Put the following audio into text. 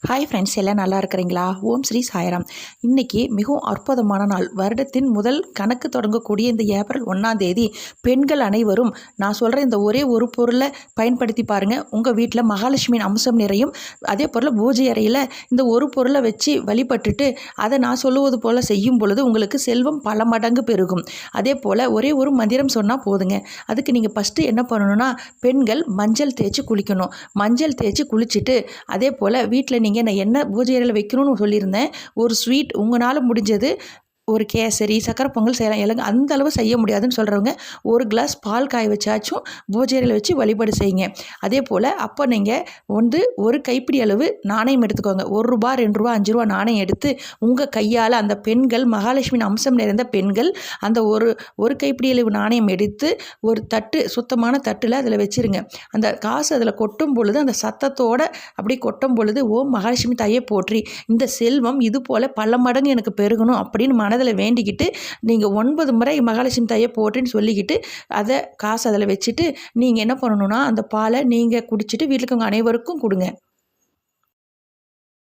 Hi friends, எல்லாம் நல்லா இருக்கிறீங்களா? ஓம் ஸ்ரீ சாய்ராம். இன்றைக்கி மிகவும் அற்புதமான நாள். வருடத்தின் முதல் கணக்கு தொடங்கக்கூடிய இந்த ஏப்ரல் 1ஆம் தேதி பெண்கள் அனைவரும் நான் சொல்கிற இந்த ஒரே ஒரு பொருளை பயன்படுத்தி பாருங்கள். உங்கள் வீட்டில் மகாலட்சுமியின் அம்சம் நிறையும். அதே போல் பூஜை அறையில் இந்த ஒரு பொருளை வச்சு வழிபட்டுட்டு அதை நான் சொல்லுவது போல் செய்யும் பொழுது உங்களுக்கு செல்வம் பல மடங்கு பெருகும். அதே போல் ஒரே ஒரு மந்திரம் சொன்னால் போதுங்க. அதுக்கு நீங்கள் ஃபஸ்ட்டு என்ன பண்ணணும்னா, பெண்கள் மஞ்சள் தேய்ச்சி குளிக்கணும். மஞ்சள் தேய்ச்சி குளிச்சுட்டு அதே போல் வீட்டில் நீங்கள் நான் என்ன பூஜை அறையில் வைக்கணும்னு சொல்லியிருந்தேன். ஒரு ஸ்வீட் உங்களால் முடிஞ்சது, ஒரு கேசரி, சக்கரை பொங்கல் செய்யலாம். இல்லைங்க அந்த அளவு செய்ய முடியாதுன்னு சொல்கிறவங்க ஒரு கிளாஸ் பால் காய வச்சாச்சும் பூஜை அறையில் வச்சு வழிபாடு செய்யுங்க. அதே போல் அப்போ நீங்கள் ஒரு கைப்பிடி அளவு நாணயம் எடுத்துக்கோங்க. ₹1, ₹2, ₹5 நாணயம் எடுத்து உங்கள் கையால் அந்த பெண்கள் மகாலட்சுமியின் அம்சம் நிறைந்த பெண்கள் அந்த ஒரு கைப்பிடி அளவு நாணயம் எடுத்து ஒரு தட்டு, சுத்தமான தட்டில் அதில் வச்சுருங்க. அந்த காசு அதில் கொட்டும் பொழுது அந்த சத்தத்தோடு அப்படி கொட்டும் பொழுது, ஓம் மகாலட்சுமி தாயே போற்றி, இந்த செல்வம் இது போல் பல மடங்கு எனக்கு பெருகணும் அப்படின்னு மனதில் வேண்டிக்கிட்டு நீங்கள் 9 முறை மகாலட்சுமி தாயை போட்டுன்னு சொல்லிக்கிட்டு அதை காசு அதில் வச்சுட்டு நீங்கள் என்ன பண்ணணும்னா, அந்த பாலை நீங்கள் குடிச்சிட்டு வீட்டில் இருக்கவங்க அனைவருக்கும் கொடுங்க.